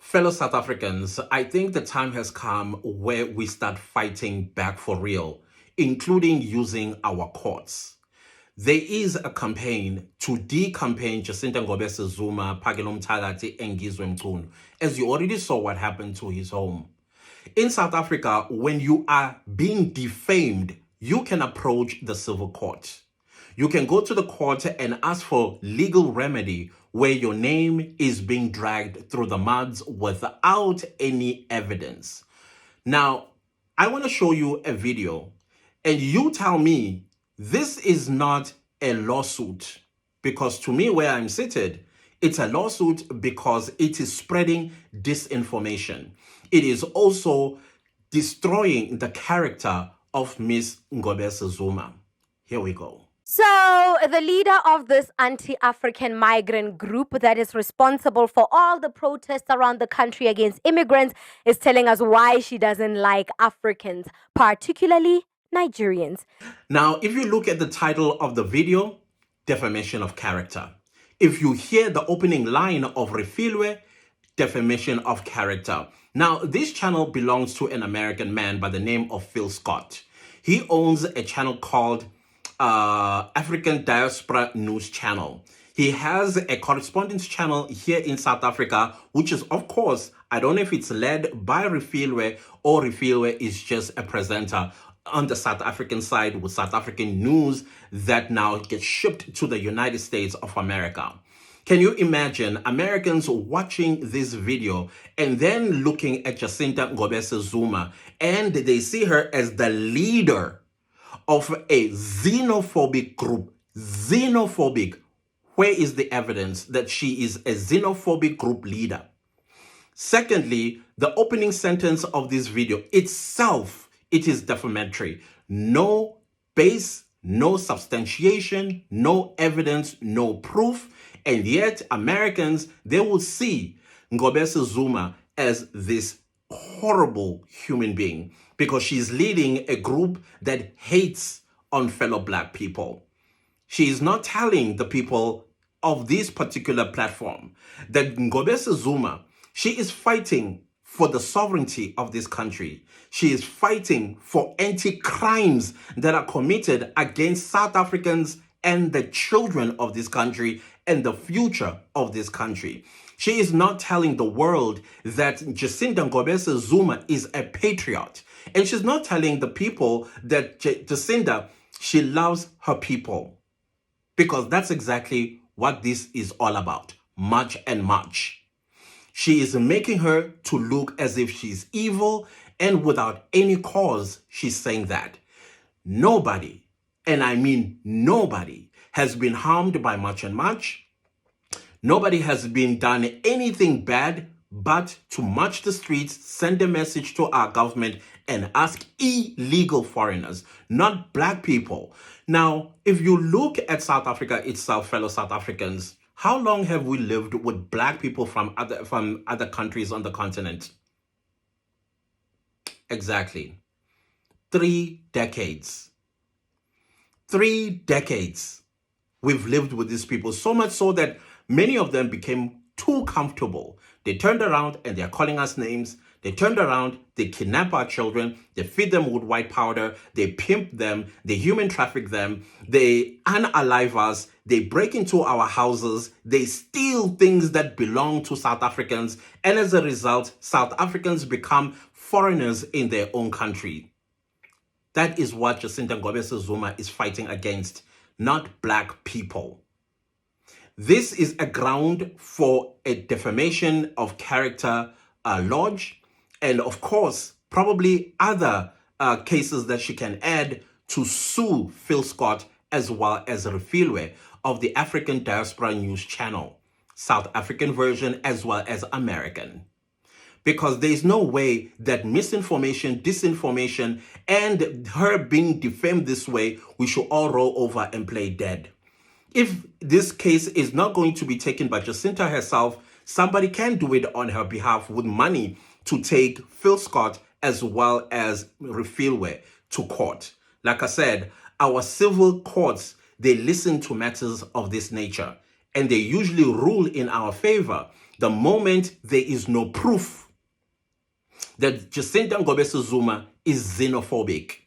Fellow South Africans, I think the time has come where we start fighting back for real, including using our courts. There is a campaign to de-campaign Jacinta Ngobese Zuma, Phakile Mthakathi, and Ngizwe Mchunu, as you already saw what happened to his home. In South Africa, when you are being defamed, you can approach the civil court. You can go to the court and ask for legal remedy where your name is being dragged through the muds without any evidence. Now, I want to show you a video and you tell me this is not a lawsuit, because to me, where I'm seated, it's a lawsuit because it is spreading disinformation. It is also destroying the character of Miss Ngobese Zuma. Here we go. So, the leader of this anti-African migrant group that is responsible for all the protests around the country against immigrants is telling us why she doesn't like Africans, particularly Nigerians. Now, if you look at the title of the video, defamation of character. If you hear the opening line of Refilwe, defamation of character. Now, this channel belongs to an American man by the name of Phil Scott. He owns a channel called African Diaspora News Channel. He has a correspondence channel here in South Africa, which is, of course, I don't know if it's led by Refilwe or Refilwe is just a presenter on the South African side with South African news that now gets shipped to the United States of America. Can you imagine Americans watching this video and then looking at Jacinta Ngobese Zuma and they see her as the leader of a xenophobic group? Xenophobic. Where is the evidence that she is a xenophobic group leader? Secondly, the opening sentence of this video itself, it is defamatory. No base, no substantiation, no evidence, no proof. And yet Americans, they will see Ngobese Zuma as this horrible human being because she's leading a group that hates on fellow Black people. She is not telling the people of this particular platform that Ngobese Zuma, she is fighting for the sovereignty of this country. She is fighting for anti-crimes that are committed against South Africans and the children of this country and the future of this country. She is not telling the world that Jacinta Ngobese Zuma is a patriot. And she's not telling the people that Jacinta, she loves her people. Because that's exactly what this is all about. Much and much. She is making her to look as if she's evil, and without any cause, she's saying that. Nobody, and I mean nobody, has been harmed by Much and Much. Nobody has been done anything bad but to march the streets, send a message to our government, and ask illegal foreigners, not Black people. Now, if you look at South Africa itself, fellow South Africans, how long have we lived with Black people from other countries on the continent? Exactly. 3 decades. 3 decades. We've lived with these people, so much so that many of them became too comfortable. They turned around and they're calling us names. They turned around, they kidnap our children, they feed them with white powder, they pimp them, they human traffic them, they unalive us, they break into our houses, they steal things that belong to South Africans, and as a result, South Africans become foreigners in their own country. That is what Jacinta Ngobese Zuma is fighting against, not Black people. This is a ground for a defamation of character lodge, and of course, probably other cases that she can add to sue Phil Scott as well as Refilwe of the African Diaspora News Channel, South African version as well as American. Because there is no way that misinformation, disinformation, and her being defamed this way, we should all roll over and play dead. If this case is not going to be taken by Jacinta herself, somebody can do it on her behalf with money to take Phil Scott as well as Refilwe to court. Like I said, our civil courts, they listen to matters of this nature and they usually rule in our favor The moment there is no proof that Jacinta Ngobese Zuma is xenophobic,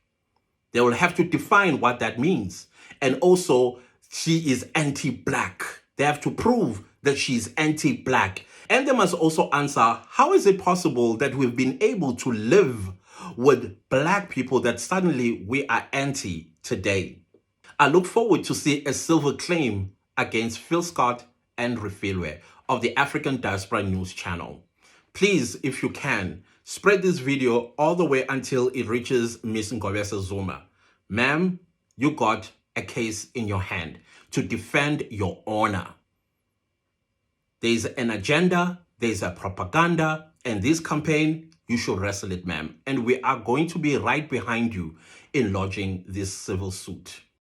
they will have to define what that means. And also, she is anti-black. They have to prove that she's anti-black. And they must also answer, how is it possible that we've been able to live with black people that suddenly we are anti today? I look forward to see a silver claim against Phil Scott and Refilwe of the African Diaspora News Channel. Please, if you can, spread this video all the way until it reaches Miss Ngobese Zuma. Ma'am, you got a case in your hand to defend your honor. There's an agenda, there's a propaganda, and this campaign, you should wrestle it, ma'am. And we are going to be right behind you in lodging this civil suit.